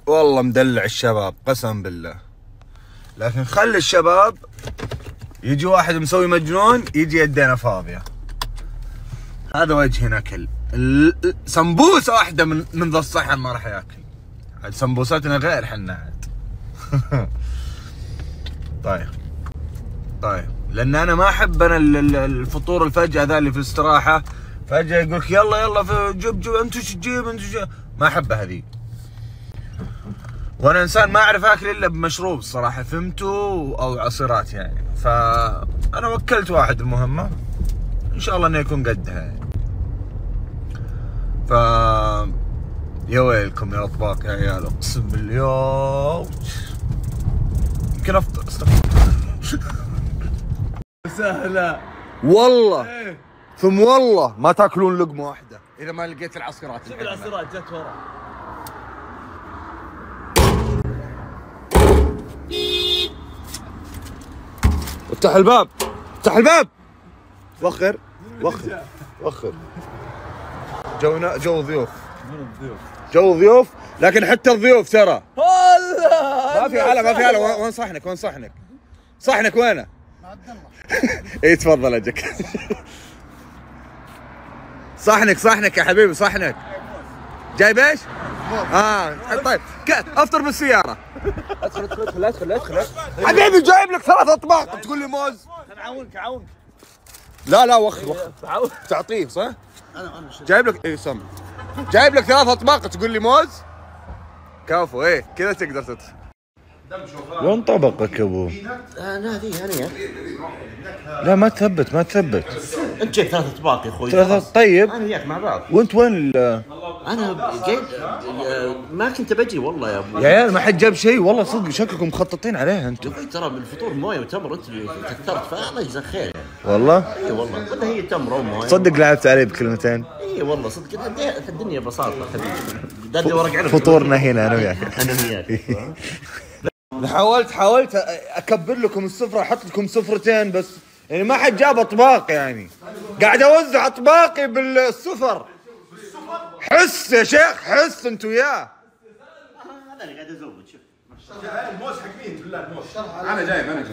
والله مدلع الشباب قسم بالله، لكن خلي الشباب يجي واحد مسوي مجنون يجي يدينا فاضيه. هذا وجه نكل. سمبوسه واحده من ذا الصحن ما راح ياكل. عاد سمبوساتنا غير حنا عاد. طيب لان انا ما احب انا الفطور الفجأة ذا اللي في الاستراحه، فجأة يقولك يلا جيب انت وش تجيب انت وش، ما احبها هذي. وانا انسان ما اعرف اكل الا بمشروب الصراحه، فهمتوا، او عصيرات يعني. فانا وكلت واحد المهمه، ان شاء الله انه يكون قدها يعني. يا ويلكم يا اطباق يا عيال، اقسم بالله يمكن افطر. سهله والله ثم والله ما تاكلون لقمه واحده اذا ما لقيت العصيرات. شوف العصيرات جت ورا. افتح الباب، افتح الباب. وخر جو ضيوف. جو ضيوف، لكن حتى الضيوف ترى ما في حلا. وين صحنك؟ صحنك وينه؟ اي تفضل اجك. صحنك يا حبيبي، صحنك. جايب ايش؟ طيب افطر بالسيارة. ادخل حبيبي، جايب لك 3 اطباق تقول لي موز. اعاونك. لا وخر تعطيه صح؟ انا جايب لك سم، جايب لك 3 اطباق تقول لي موز. كفو كذا تقدر تدخل. وين طبقك يا ابو؟ هذه لا ما تثبت. انت جايب 3 اطباق يا اخوي. 3 طيب. انا وياك مع بعض. وانت وين انا جايب ما كنت بجي والله يا ابو. يا عيال ما حد جاب شيء والله صدق، شكلكم مخططين عليه انتم. ترى بالفطور مويه وتمر انت كثرت، فالله يجزاك خير يعني. والله؟ اي والله، ولا هي تمر ومويه. صدق لعبت عليه بكلمتين. اي والله صدق، الدنيا بساطه حبيبي. دادي ورق عنب. فطورنا هنا انا وياك. حاولت اكبر لكم السفره، احط لكم سفرتين بس يعني ما حد جاب اطباق يعني. قاعد اوزع اطباقي بالسفر. حس يا شيخ، حس انت وياه. هذا اللي قاعد ازود. شوف الموز حق مين بالله؟ الموز انا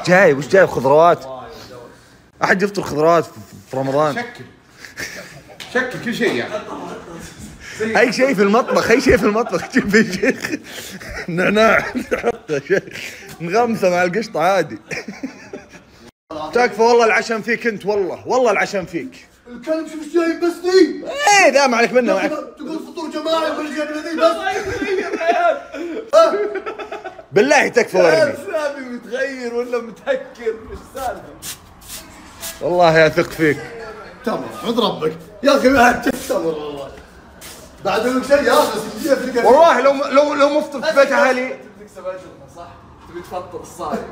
جايب وش جايب خضروات؟ احد يفطر خضروات في رمضان؟ شكل كل شيء يعني. اي شيء في المطبخ جيب يا شيخ. نعناع نحطه يا شيخ، نغمسه مع القشطه عادي. تكفى والله العشم فيك انت، والله العشم فيك. الكلب شوف ايش جايب بس دي. ذا ما عليك منه. تقول فطور جماعي ولا جايب ذي بس. بالله تكفى ورني. سامي متغير ولا متهكر؟ ايش السالفه؟ والله يا ثق فيك. تمر عند ربك يا اخي، ما تمر والله. بعد لك شيء يا اخي والله لو مفطر في بيت اهلي. تكسب اجرنا صح؟ تبي تفطر الصايم.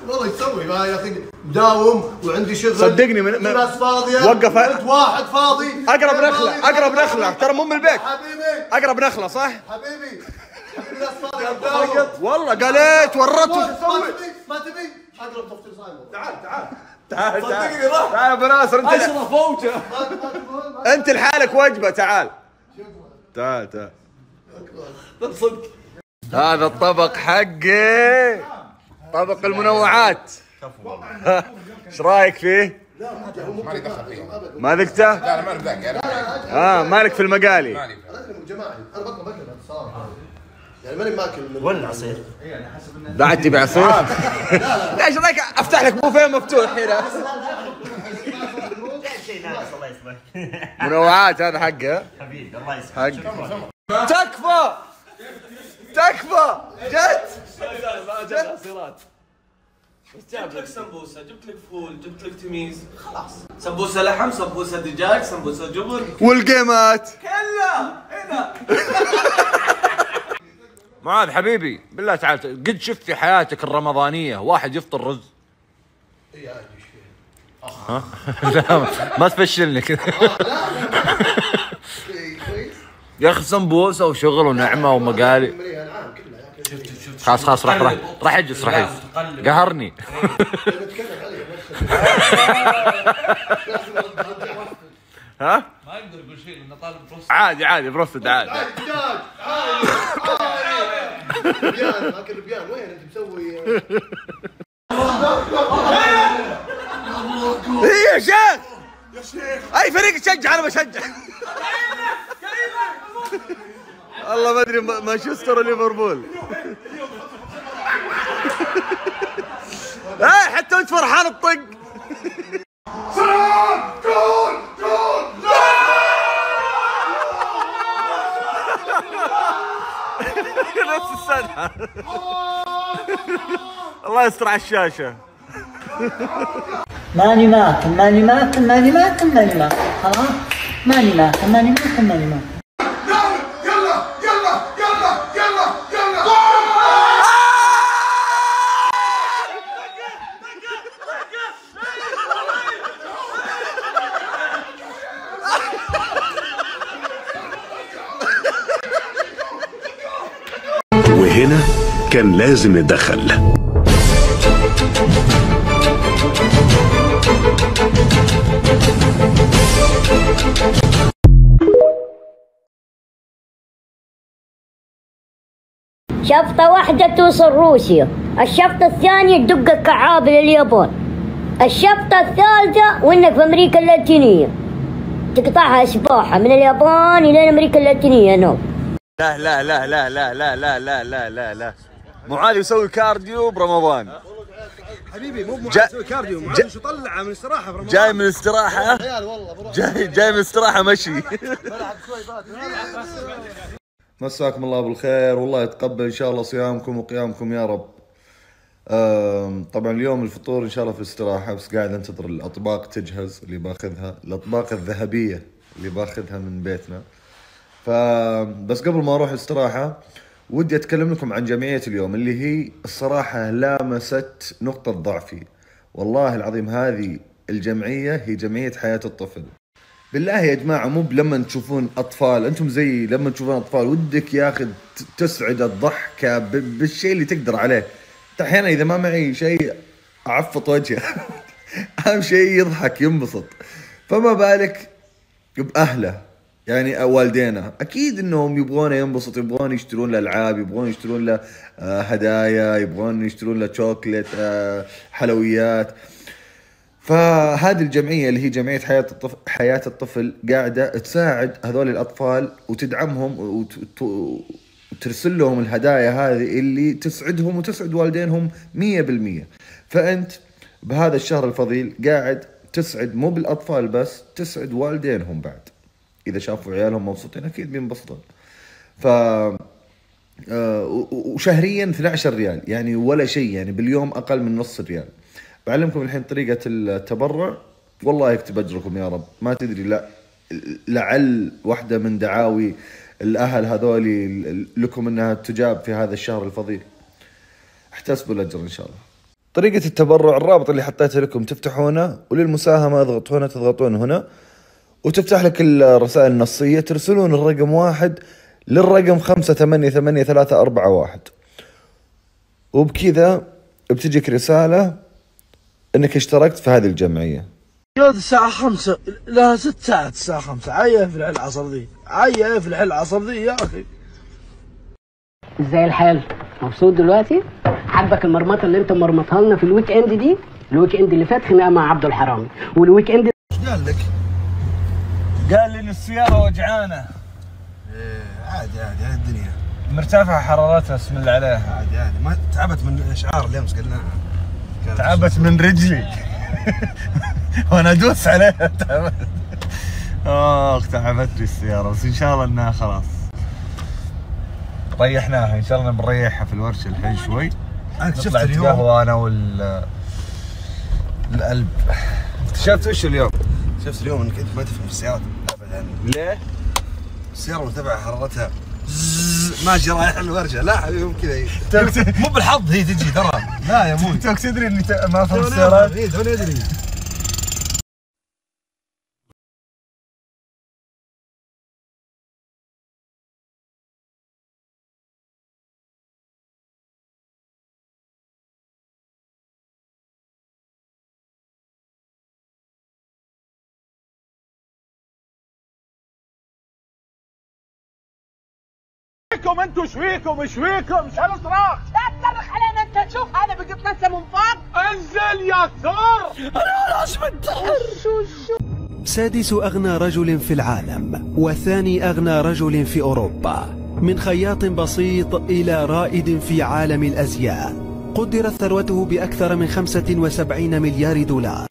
والله يسوي ما يا اخي، مداوم وعندي شغل صدقني ناس فاضيه. وقف انت واحد فاضي. اقرب نخله ترى مو من البيت. حبيبي اقرب نخله صح؟ حبيبي ناس فاضيه. والله قاليت ورطت. ما تبي اقرب تفطير صايم. تعال صدقني راح. تعال ابو ناصر، اشرف فوجه. انت لحالك وجبه. تعال صدق. هذا الطبق حقي، طبق المنوعات. ايش رايك فيه؟ مالي دخل فيه. ما ذقته؟ لا ما ذاك. مالك في المقالي. انا جماعي، انا بطلب اكل صراحه يعني ماني ماكل من وين العصير؟ بعد تبي عصير؟ ليش رايك افتح لك بوفيه مفتوح هنا؟ شيء ناقص الله يسلمك. منوعات هذا حقه حبيبي الله يسلمك. حق. تكفى جت عصيرات. جبت لك سمبوسه، جبت لك فول، جبت لك تميز، خلاص. سمبوسه لحم، سمبوسه دجاج، سمبوسه جبن، والقيمات كلها هنا. معاذ حبيبي بالله تعال، قد شفت في حياتك الرمضانيه واحد يفطر رز؟ اي عادي ها؟ لا ما تفشلني كذا. يا اخي سمبوسه وشغل ونعمه ومقالي. خلاص راح يجلس قهرني. ها؟ ما يقدر يقول شيء لانه طالب بروست. عادي بروست عادي. لكن ربيان وين انت مسوي؟ ايه يا شيخ، يا شيخ اي فريق تشجع؟ انا بشجع. والله ما ادري مانشستر وليفربول. حتى انت فرحان الطق. سلام جول جول نفس السنة. الله يستر على الشاشة. ماني معكم ماني معكم ماني معكم ماني معكم، خلاص ماني معكم ماني معكم ماني معكم. يلا يلا يلا يلا يلا. وهنا كان لازم نتدخل. شفطة واحدة توصل روسيا، الشفطة الثانية تدق الكعاب لليابان، الشفطة الثالثة وانك في امريكا اللاتينية تقطعها سباحة من اليابان الى امريكا اللاتينية. نو لا لا لا لا لا لا لا لا لا لا لا، معاذ يسوي كارديو برمضان. حبيبي مو معاذ يسوي كارديو، معاذ وش طلع من الاستراحه في رمضان. جاي من الاستراحة، جاي من الاستراحة مشي. مساكم الله بالخير، والله يتقبل ان شاء الله صيامكم وقيامكم يا رب. طبعا اليوم الفطور ان شاء الله في الاستراحة، بس قاعد انتظر الاطباق تجهز اللي باخذها، الاطباق الذهبية اللي باخذها من بيتنا. فبس قبل ما اروح الاستراحة ودي اتكلم لكم عن جمعية اليوم اللي هي الصراحة لامست نقطة ضعفي. والله العظيم هذه الجمعية هي جمعية حياة الطفل. بالله يا جماعة مو لما تشوفون أطفال، أنتم زي لما تشوفون أطفال ودك ياخذ تسعد الضحكة بالشيء اللي تقدر عليه. أحيانا إذا ما معي شيء أعفط وجهه. أهم شيء يضحك ينبسط، فما بالك بأهله يعني والدينا. أكيد إنهم يبغونه ينبسط، يبغون يشترون له ألعاب، يبغون يشترون له هدايا، يبغون يشترون له شوكليت، حلويات. فهذه الجمعية اللي هي جمعية حياة الطفل قاعدة تساعد هذول الأطفال وتدعمهم وترسل لهم الهدايا هذه اللي تسعدهم وتسعد والدينهم 100%. فأنت بهذا الشهر الفضيل قاعد تسعد مو بالأطفال بس، تسعد والدينهم بعد. إذا شافوا عيالهم مبسوطين أكيد بينبسطون. وشهريا 12 ريال يعني ولا شيء، يعني باليوم أقل من نص ريال. بعلمكم الحين طريقة التبرع، والله يكتب أجركم يا رب. ما تدري، لا لعل واحدة من دعاوي الأهل هذولي لكم أنها تجاب في هذا الشهر الفضيل. احتسبوا الأجر إن شاء الله. طريقة التبرع الرابط اللي حطيته لكم تفتحونه، وللمساهمة اضغطوا هنا، تضغطون هنا وتفتح لك الرسائل النصية. ترسلون الرقم 1 للرقم 588341، وبكذا بتجيك رسالة انك اشتركت في هذه الجمعية. الساعة 5 لا 6 ساعات، الساعة 5 عيا في الحل العصر ذي، عيا في الحل العصر ذي يا اخي. ازاي الحال؟ مبسوط دلوقتي؟ حبك المرمطة اللي انت مرمطها لنا في الويك اند دي؟ الويك اند اللي فات خناقة مع عبد الحرامي، والويك اند ايش قال لك؟ قال لي ان السيارة وجعانة. عادي عادي، هاي الدنيا مرتفعة حرارتها بسم الله عليها. عادي عادي، ما تعبت من الاشعار اللي امس قلناها. تعبت من رجلي. وانا ادوس عليها تعبت. تعبتني السيارة، بس ان شاء الله انها خلاص ريحناها. ان شاء الله بنريحها في الورشة الحين شوي. اكتشفت اليوم قهوة انا القلب. اكتشفت وش اليوم؟ شفت اليوم انك انت ما تفهم في السيارات ابدا. ليه؟ السيارة مرتفعة حرارتها ماشي رايح الورشة. لا حبيبي كذا مو بالحظ هي تجي ترى. لا يا مو توك تدري اني ما افهم السيارات. اي توني ادري. انتوا شويكم مش هالصراخ. انت تشوف هذا بقطنسه من فوق. انزل يا ثور. انا راس منتحر. سادس أغنى رجل في العالم وثاني أغنى رجل في أوروبا، من خياط بسيط إلى رائد في عالم الأزياء، قدرت ثروته بأكثر من 75 مليار دولار.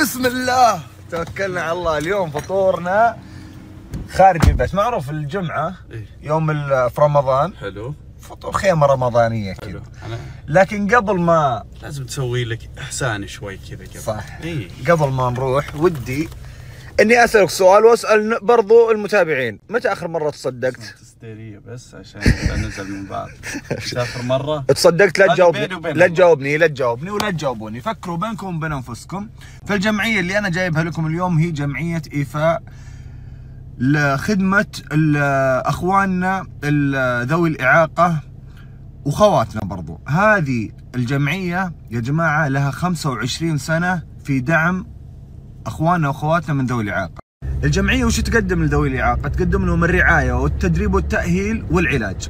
بسم الله توكلنا على الله. اليوم فطورنا خارج البيت. معروف الجمعة يوم في رمضان حلو، فطور خيمة رمضانية كذا، لكن قبل ما لازم تسوي لك إحسان شوي كذا قبل. صح. قبل ما نروح ودي اني اسألك سؤال واسأل برضو المتابعين. متى اخر مرة تصدقت؟ تستيرية بس عشان ننزل من بعض. اخر مرة تصدقت؟ لا تجاوبني لا تجاوبني ولا تجاوبوني. فكروا بينكم وبين انفسكم. فالجمعية اللي انا جايبها لكم اليوم هي جمعية ايفاء لخدمة اخواننا ذوي الاعاقة وخواتنا برضو. هذه الجمعية يا جماعة لها 25 سنة في دعم اخواننا واخواتنا من ذوي الاعاقه. الجمعيه وش تقدم لذوي الاعاقه؟ تقدم لهم الرعايه والتدريب والتاهيل والعلاج.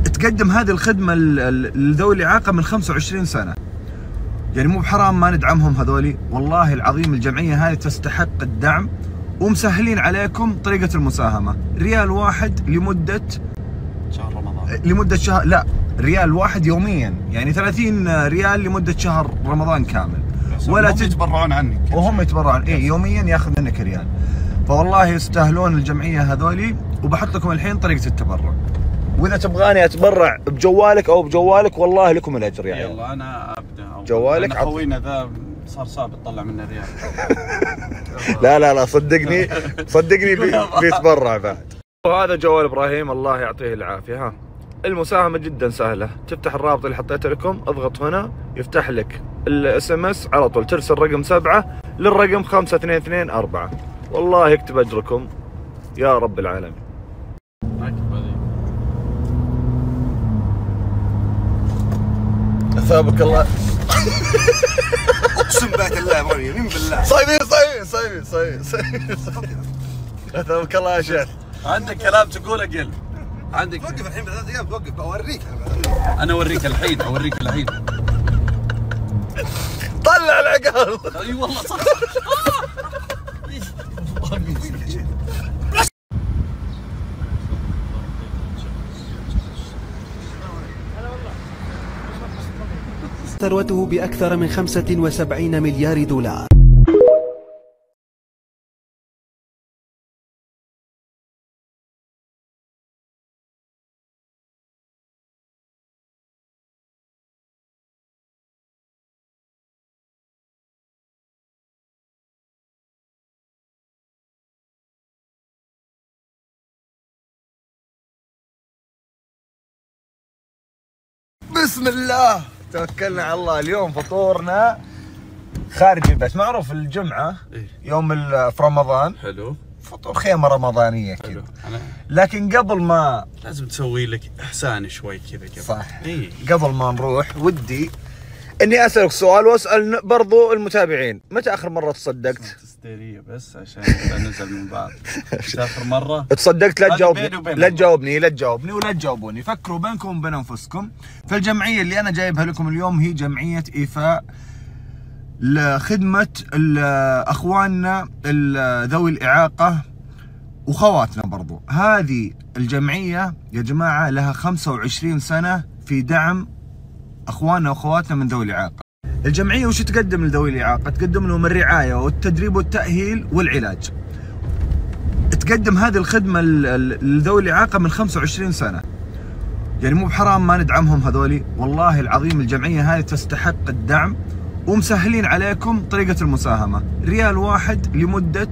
تقدم هذه الخدمه لذوي الاعاقه من 25 سنه. يعني مو بحرام ما ندعمهم هذولي، والله العظيم الجمعيه هذه تستحق الدعم، ومسهلين عليكم طريقه المساهمه. ريال واحد لمده شهر رمضان، لمده شهر، لا ريال واحد يوميا، يعني 30 ريال لمده شهر رمضان كامل. ولا يتبرعون عنك وهم يتبرعون يوميا ياخذ منك ريال. فوالله يستاهلون الجمعيه هذولي. وبحط لكم الحين طريقه التبرع، واذا تبغاني اتبرع بجوالك او بجوالك والله لكم الاجر يا عيال. يلا انا ابدا. جوالك خوينا ذا صار صعب تطلع منه ريال. لا صدقني بيتبرع بعد. وهذا جوال ابراهيم الله يعطيه العافيه. ها المساهمة جدا سهلة. تفتح الرابط اللي حطيته لكم، اضغط هنا يفتح لك الاس على طول، ترسل رقم 7 للرقم 5224. والله يكتب اجركم يا رب العالمين. اثابك الله. اقسم بالله يمين بالله. صايبين اثابك الله يا شيخ. عندك كلام تقول اقل. عندك توقف الحين ب3 ايام. توقف بوريك. انا اوريك الحين طلع العقال. اي والله صح. ثروته بأكثر من 75 مليار دولار. بسم الله توكلنا على الله. اليوم فطورنا خارج البيت. معروف الجمعة يوم في رمضان حلو، فطور خيمة رمضانية كذا، لكن قبل ما لازم تسوي لك إحسان شوي كذا قبل. صح. قبل ما نروح ودي اني اسألك سؤال واسأل برضو المتابعين. متى اخر مرة تصدقت؟ تستيرية بس عشان ننزل من بعض. اخر مرة تصدقت؟ لا تجاوبني ولا تجاوبوني. فكروا بينكم وبين انفسكم. فالجمعية اللي انا جايبها لكم اليوم هي جمعية ايفاء لخدمة اخواننا ذوي الاعاقة وخواتنا برضو. هذه الجمعية يا جماعة لها 25 سنة في دعم اخواننا واخواتنا من ذوي الاعاقه. الجمعيه وش تقدم لذوي الاعاقه؟ تقدم لهم الرعايه والتدريب والتاهيل والعلاج. تقدم هذه الخدمه لذوي الاعاقه من 25 سنه. يعني مو بحرام ما ندعمهم هذولي، والله العظيم الجمعيه هذه تستحق الدعم، ومسهلين عليكم طريقه المساهمه. ريال واحد لمده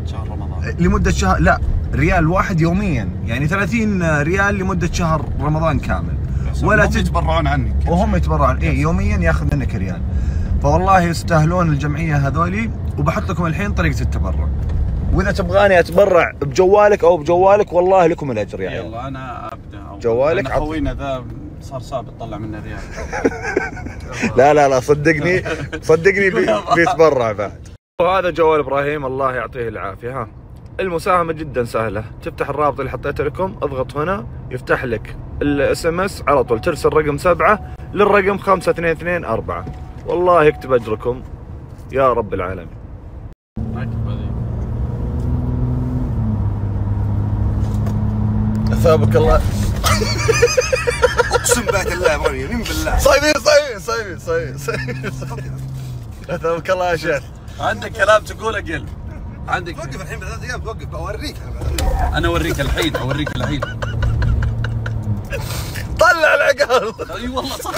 شهر رمضان، لمده شهر، لا ريال واحد يوميا، يعني 30 ريال لمده شهر رمضان كامل. ولا يتبرعون عنك وهم يتبرعون يوميا ياخذ منك ريال. فوالله يستاهلون الجمعيه هذولي. وبحط لكم الحين طريقة التبرع، واذا تبغاني اتبرع بجوالك او بجوالك والله لكم الاجر يا عيال. يلا انا ابدا. جوالك أنا خوينا ذا صار صعب تطلع منه ريال. لا صدقني بيتبرع بعد. وهذا جوال ابراهيم الله يعطيه العافيه. ها المساهمه جدا سهله، تفتح الرابط اللي حطيته لكم، اضغط هنا يفتح لك الاس ام اس على طول، ترسل رقم 7 للرقم 5224. والله يكتب اجركم يا رب العالمين. اثابك الله. اقسم بالله ابراهيم يمين بالله. صايمين. اثابك الله يا شيخ. عندك كلام تقوله قل. عندك توقف الحين ب3 ايام، توقف بوريك. انا اوريك الحين. طلع العقال. اي والله صح.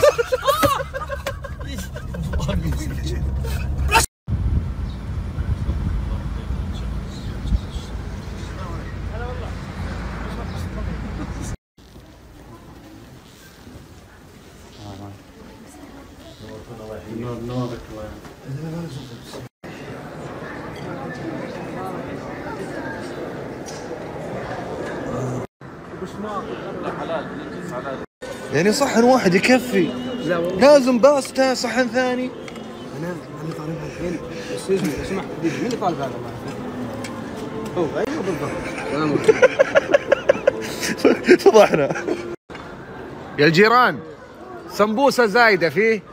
نورك يعني صحن واحد يكفي؟ لا والله لازم باستا صحن ثاني. انا طالبها الحين. اسمع مين اللي طالب هذا؟ هو ايوه بالضبط. فضحنا يا الجيران. سمبوسه زايده فيه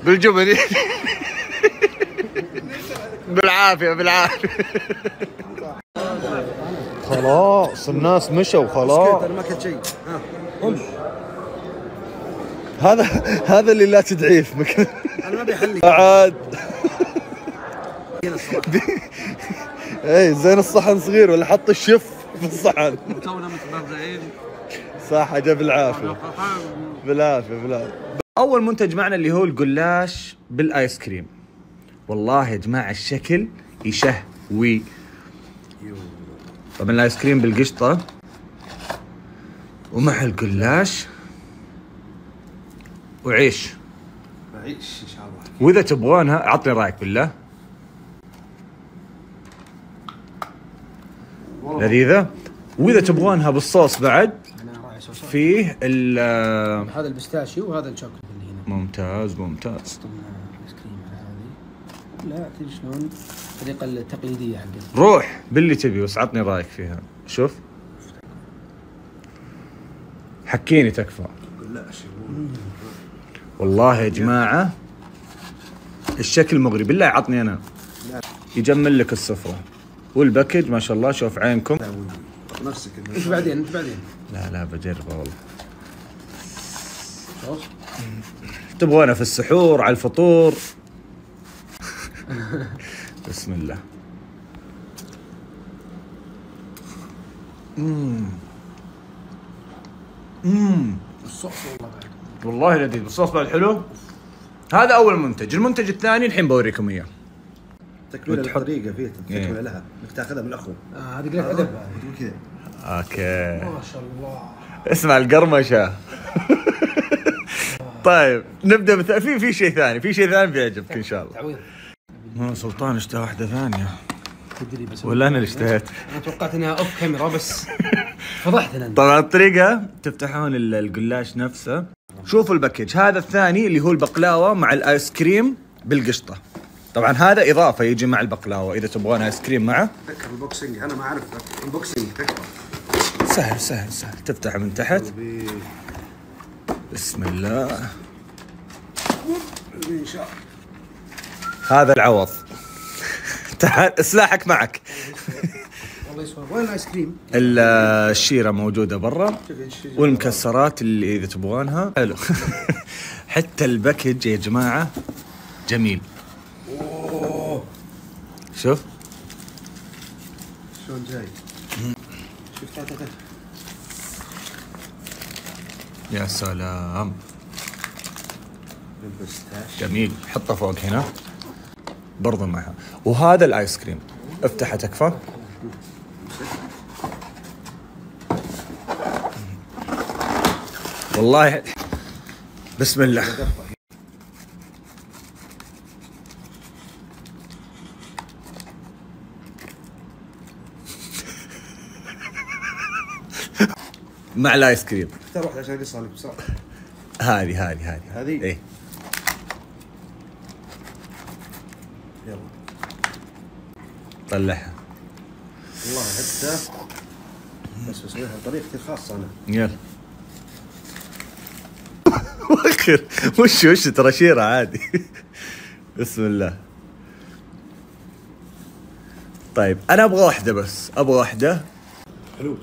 بالجبن. بالعافيه. خلاص الناس مشوا خلاص. انا ما كنت شيء. هذا اللي لا تدعيه في مكان. انا ما بيحلي عاد. اي زين الصحن صغير ولا حط الشف في الصحن. تونا متبرعين. صح جاب بالعافيه. اول منتج معنا اللي هو القلاش بالايس كريم. والله يا جماعه الشكل يشهوي. طبعا الايس كريم بالقشطه ومع القلاش وعيش ان شاء الله. واذا تبغونها عطني رايك بالله. لذيذه. واذا تبغونها بالصوص بعد فيه هذا البستاشيو وهذا الشوكولات اللي هنا. ممتاز. الايس كريم على هذه. لا تدري شلون الطريقه التقليديه حقتها. روح باللي تبي بس عطني رايك فيها. شوف حكيني تكفى. والله يا جماعه الشكل مغري. بالله عطني انا. يجمل لك السفره والباكج ما شاء الله. شوف عينكم نفسك. انت بعدين. لا بجربه والله. تبغونه في السحور على الفطور. بسم الله. الصوص والله لذيذ. الصوص بعد حلو. هذا اول منتج. المنتج الثاني الحين بوريكم اياه. تكمله الطريقه فيه تكمله لها انك تاخذها من الاخو. هذه قلت ادب. اوكي ما شاء الله. اسمع القرمشه. طيب نبدا في شيء ثاني. بيعجبك ان شاء الله. تعويض. سلطان اشتهى واحده ثانيه. تدري بس ولا انا اللي اشتهيت؟ انا توقعت انها اوف كاميرا بس فضحتنا انت. طبعا الطريقه تفتحون القلاش نفسه. شوفوا الباكج. هذا الثاني اللي هو البقلاوه مع الايس كريم بالقشطه. طبعا هذا اضافه يجي مع البقلاوه اذا تبغون ايس كريم معه. تذكر البوكسينج. انا ما اعرف البوكسينج تكفى. سهل. تفتح من تحت. بسم الله. ان شاء الله. هذا العوض. تعال سلاحك معك. والله يسوى. وين الايس كريم؟ الشيره موجوده برا والمكسرات اللي اذا تبغونها. حلو. حتى الباكج يا جماعه جميل. شوف شلون جاي. شوف تعال. يا سلام جميل. حطه فوق هنا برضو معها. وهذا الايس كريم افتحه تكفى. والله بسم الله. مع الايس كريم. اختار واحده عشان يصير لك بسرعه. هذه ايه يلا طلعها. والله حتى بس بسويها بطريقتي الخاصه انا. يلا وخر وش ترى شيره عادي. بسم الله. طيب انا ابغى واحده بس، ابغى واحده. حلو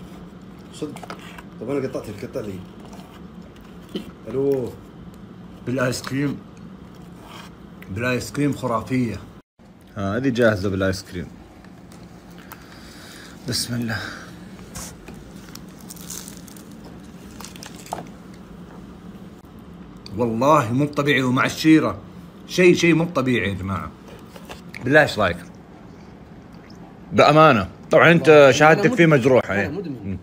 صدق. طب انا قطعت القطع لي. حلو بالايس كريم، بالايس كريم خرافيه. هذه جاهزه بالايس كريم. بسم الله. والله مو طبيعي ومع الشيره شيء مو طبيعي يا جماعه. بالله ايش رايك؟ بامانه طبعا انت شهادتك فيه مجروحه يعني.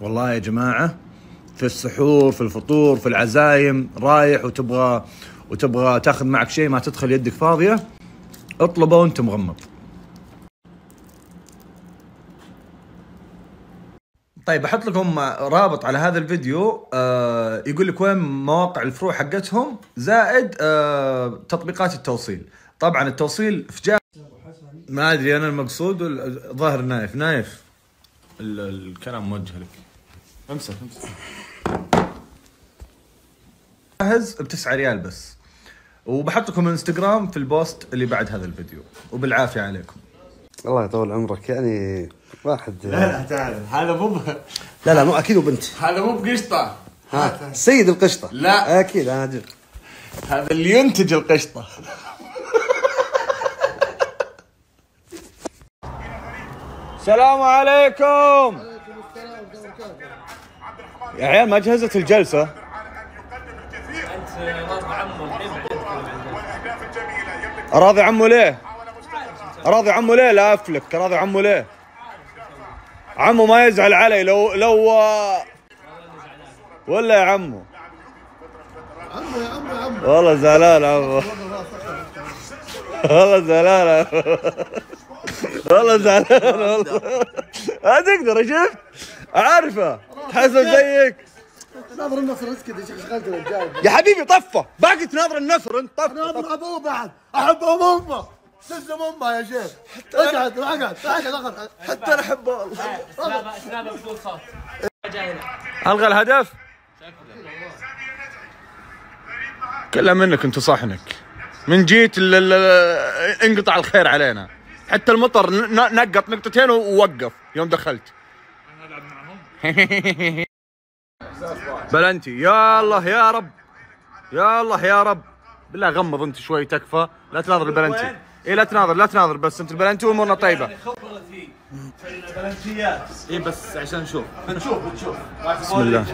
والله يا جماعه في السحور، في الفطور، في العزايم، رايح وتبغى تاخذ معك شيء ما تدخل يدك فاضيه، اطلبه وانت مغمض. طيب بحط لكم رابط على هذا الفيديو يقول لك وين مواقع الفروع حقتهم زائد تطبيقات التوصيل. طبعا التوصيل في جهة ما ادري انا المقصود ظاهر نايف الكلام موجه لك. امسك جاهز ب9 ريال بس. وبحط لكم الانستغرام في البوست اللي بعد هذا الفيديو. وبالعافيه عليكم. الله يطول عمرك. يعني واحد لا تعال هذا مو لا مو اكيد وبنت. هذا مو بقشطه. ها سيد القشطه. لا اكيد انا اجيب. هذا اللي ينتج القشطه. السلام عليكم. يا عيال ما جهزت الجلسه. انت راضي عمو الحين. اراضي عمو ليه؟ اراضي عمو ليه؟ لا افلك. اراضي عمو ليه؟ عمو ما يزعل علي لو ولا يا عمو؟ عمو يا عمو والله زعلان عمو. والله زعلان والله زعلان والله. ما تقدر شفت؟ عارفه حسن زيك. ناظر النصر اسكت يا شيخ شغلت الرجال. يا حبيبي طفه باقي تناظر النصر انت. طف انا ابغى ابوه بعد احب امه تلزم امه يا شيخ. اقعد اقعد حتى انا احبه والله. سنابه بدون صوت. الغى الهدف كلها منك انت صحنك. من جيت انقطع الخير علينا. حتى المطر نقط نقطتين ووقف يوم دخلت. انا العب معهم. بلنتي يا الله يا رب يا الله يا رب. بالله غمض انت شوي تكفى. لا تناظر البلنتي. اي لا تناظر بس انت البلنتي وامورنا طيبه. البلنتيات اي بس عشان نشوف. بنشوف بسم الله.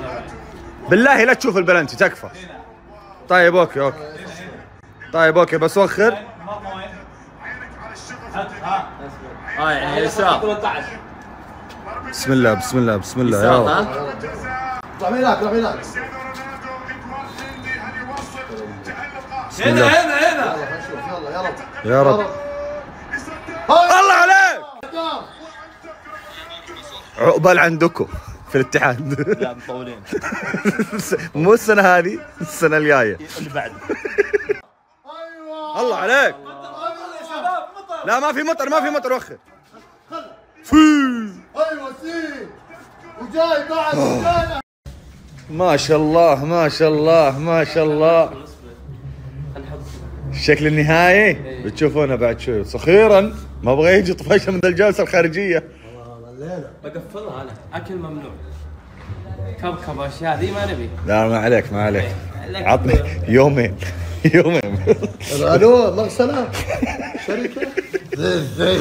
بالله لا تشوف البلنتي تكفى. طيب اوكي طيب اوكي بس وخر. يعني يسار. بسم الله يا رب. طلع هناك هنا يا رب. الله عليك. عقبال عندكم في الاتحاد. لا مطولين. مو السنه هذه، السنه الجايه اللي بعد. الله عليك. لا ما في مطر وخر. ايوه سي وجاي بعد. ما شاء الله. الشكل النهائي بتشوفونه بعد شوي. صخيرا ما ابغى يجي طفشه من الجلسه الخارجيه. بقفلها انا. اكل ممنوع. كبكب اشياء ذي ما نبي. لا ما عليك عطني يومين. الو مغسله شركه زي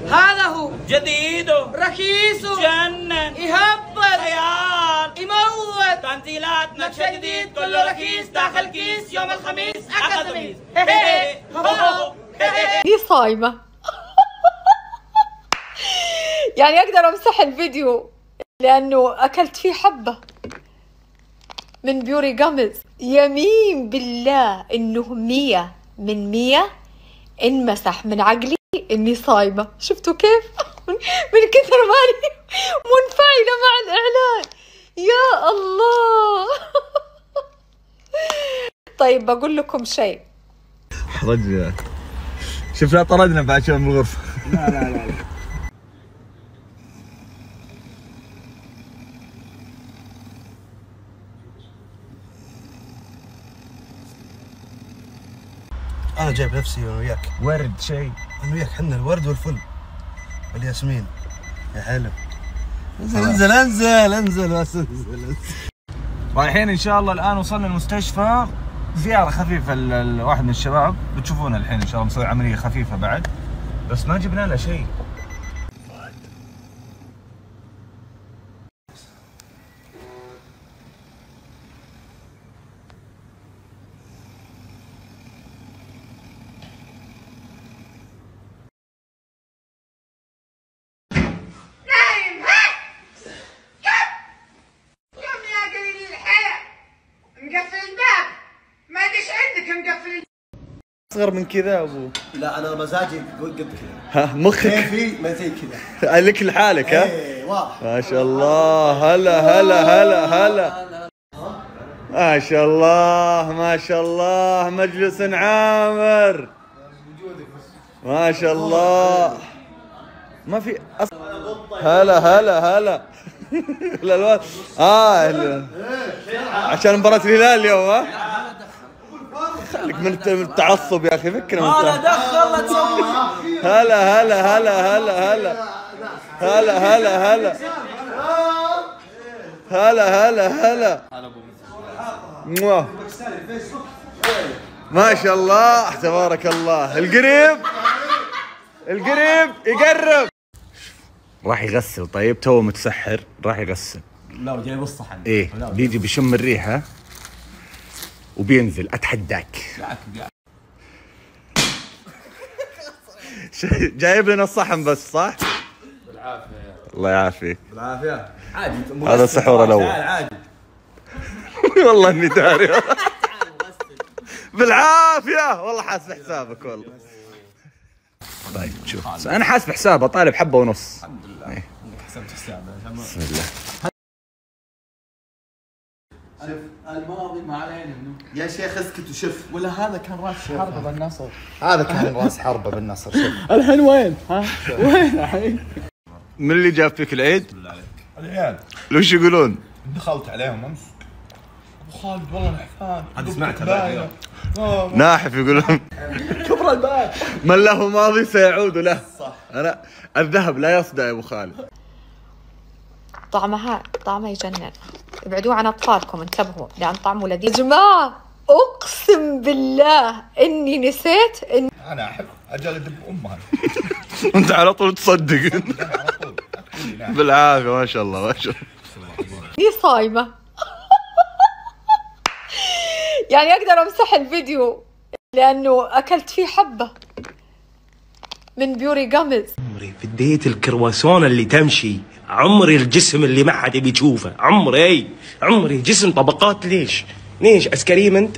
هذا هو جديد رخيص جنن يهبط عيال يموت تنزيلات نكشة جديد كله رخيص داخل كيس يوم الخميس أكاديميز. هي صايمة. يعني أقدر أمسح الفيديو لأنه أكلت فيه حبة من بيوري جامز. يمين بالله إنه 100 من 100 انمسح من عقلي إني صايمة. شفتوا كيف؟ من كثر ماني منفعلة مع الإعلان. يا الله. طيب بقول لكم شيء. رجل شوف لا طردنا بعد شوي من الغرفة. لا انا جايب نفسي انا وياك ورد شيء. انا وياك حنا الورد والفل والياسمين يا حلو. انزل انزل انزل بس انزل. رايحين ان شاء الله. الان وصلنا المستشفى، زياره خفيفه لواحد من الشباب، بتشوفونه الحين ان شاء الله مسوي عمليه خفيفه بعد، بس ما جبنا له شيء. اصغر من كذا ابو. لا انا مزاجي قد كذا. ها مخك كيفي ما زي كذا. لك لحالك. ها ايه واضح. ما شاء الله. هلا هلا هلا هلا. ما شاء الله ما شاء الله. مجلس عامر ما شاء الله. ما في هلا هلا هلا. الالوان عشان مباراة الهلال اليوم. ها خليك من التعصب يا اخي. فكنا ما له دخل لا تسوي. هلا هلا هلا هلا هلا هلا هلا هلا هلا هلا هلا. ما شاء الله تبارك الله. القريب يقرب. راح يغسل. طيب تو متسحر راح يغسل. لا جايب الصحن. ايه بيجي بيشم الريحه وبينزل. اتحداك. جايب لنا الصحن بس صح؟ بالعافيه. الله يعافيك. بالعافيه. عادي. هذا السحور الاول. عادي. والله اني داري. بالعافيه والله حاسب حسابك والله. طيب شوف انا حاسب حسابه طالب حبه ونص. الحمد لله انك حسبت حسابه. بسم الله. شوف الماضي ما علينا. يا شيخ اسكت وشوف. ولا هذا كان راس حربه بالنصر. هذا كان راس حربه بالنصر. شوف الحين وين؟ ها؟ وين الحين؟ من اللي جاب فيك العيد؟ بالله عليك العيال وش يقولون؟ دخلت عليهم امس ابو خالد والله نحفان. هذه سمعتها بعد. ناحف يقولون. كبر الباب. من له ماضي سيعود له. صح. انا الذهب لا يصدى يا ابو خالد. طعمه يجنن. ابعدوه عن اطفالكم انتبهوا لان طعمه لذيذ. يا جماعه اقسم بالله اني نسيت ان انا احب اجل ادب امها. انت على طول تصدق. بالعافيه ما شاء الله ما شاء الله. اني صايمه. يعني اقدر امسح الفيديو لانه اكلت فيه حبه من بيوري جامز. عمري فديت الكرواسون اللي تمشي. عمري الجسم اللي ما حد يبي يشوفه. عمري جسم طبقات. ليش اسكريم انت؟